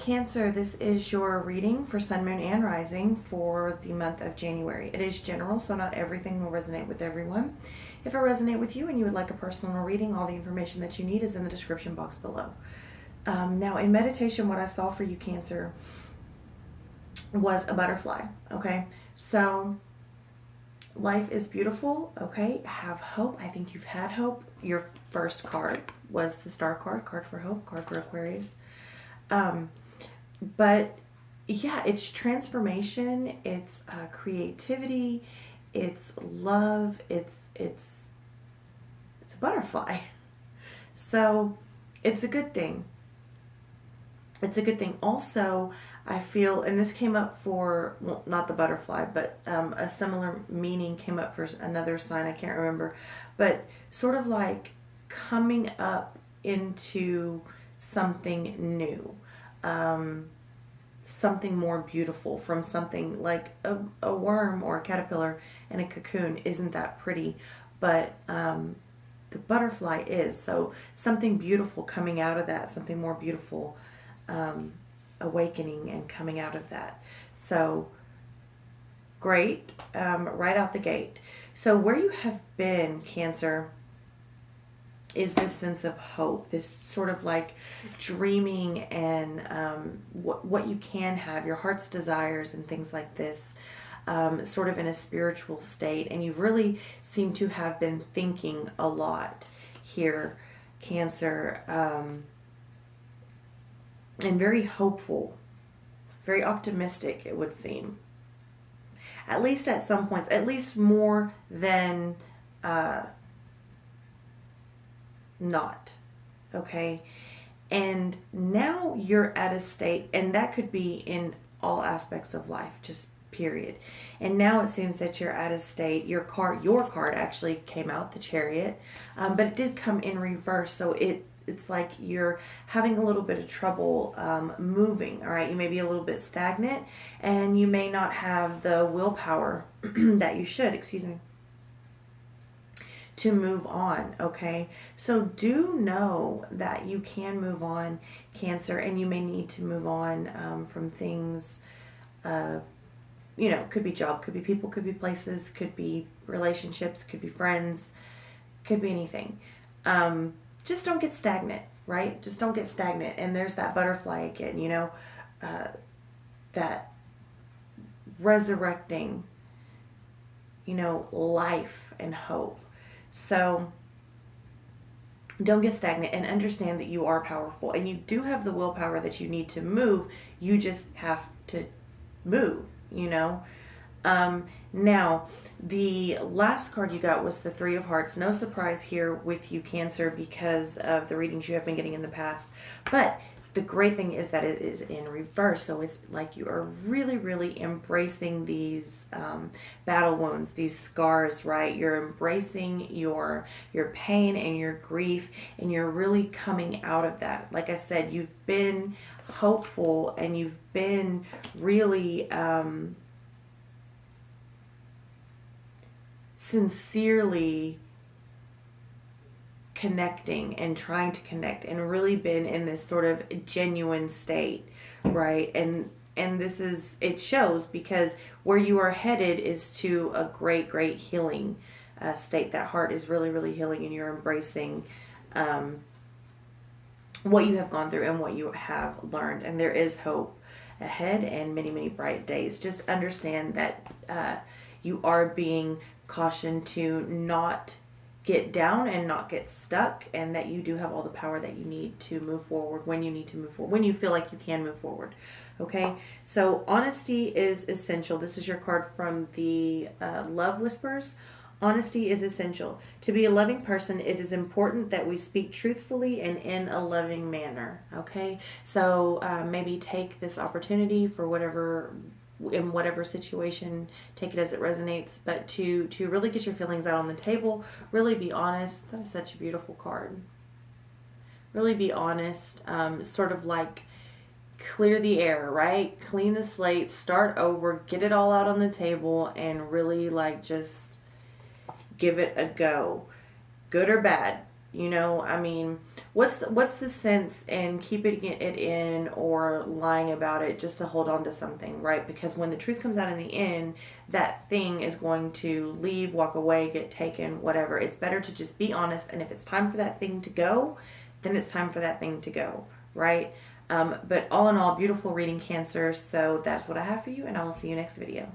Cancer, this is your reading for Sun, Moon, and Rising for the month of January. It is general, so not everything will resonate with everyone. If it resonates with you and you would like a personal reading, all the information that you need is in the description box below. Now, in meditation, what I saw for you, Cancer, was a butterfly, okay? So, life is beautiful, okay? Have hope. I think you've had hope. Your first card was the Star card, card for hope, card for Aquarius. But yeah, it's transformation, it's creativity, it's love, it's a butterfly. So it's a good thing. It's a good thing. Also, I feel, and this came up for, well, not the butterfly, but a similar meaning came up for another sign, I can't remember, but sort of like coming up into something new. Something more beautiful from something like a worm or a caterpillar in a cocoon isn't that pretty, but the butterfly is. So something beautiful coming out of that, something more beautiful awakening and coming out of that. So great, right out the gate. So where you have been, Cancer, is this sense of hope, this sort of like dreaming and what you can have, your heart's desires and things like this, sort of in a spiritual state. And you really seem to have been thinking a lot here, Cancer, and very hopeful, very optimistic, it would seem. At least at some points, at least more than not, okay? And now you're at a state, and that could be in all aspects of life, just period. And now it seems that you're at a state, your card actually came out, the Chariot, but it did come in reverse, so it's like you're having a little bit of trouble moving, all right? You may be a little bit stagnant, and you may not have the willpower that you should, excuse me, to move on, okay? So do know that you can move on, Cancer, and you may need to move on from things, you know, could be job, could be people, could be places, could be relationships, could be friends, could be anything. Just don't get stagnant, right? Just don't get stagnant. And there's that butterfly again, you know, that resurrecting, you know, life and hope. So don't get stagnant and understand that you are powerful and you do have the willpower that you need to move. You just have to move, you know. Now, the last card you got was the Three of Hearts. No surprise here with you, Cancer, because of the readings you have been getting in the past. But the great thing is that it is in reverse. So it's like you are really, really embracing these battle wounds, these scars, right? You're embracing your pain and your grief, and you're really coming out of that. Like I said, you've been hopeful and you've been really sincerely connecting and trying to connect and really been in this sort of genuine state, right? And this is, it shows, because where you are headed is to a great healing state. That heart is really, really healing, and you're embracing what you have gone through and what you have learned. And there is hope ahead and many bright days. Just understand that you are being cautioned to not get down and not get stuck, and that you do have all the power that you need to move forward when you need to move forward, when you feel like you can move forward. Okay, so honesty is essential. This is your card from the Love Whispers. Honesty is essential. To be a loving person, it is important that we speak truthfully and in a loving manner. Okay, so maybe take this opportunity for whatever, in whatever situation, take it as it resonates, but to really get your feelings out on the table, really be honest. That is such a beautiful card. Really be honest, sort of like clear the air, right? Clean the slate, start over, get it all out on the table, and really like just give it a go. Good or bad. You know, I mean, what's the sense in keeping it in or lying about it just to hold on to something, right? Because when the truth comes out in the end, that thing is going to leave, walk away, get taken, whatever. It's better to just be honest, and if it's time for that thing to go, then it's time for that thing to go, right? But all in all, beautiful reading, Cancer. So that's what I have for you, and I will see you next video.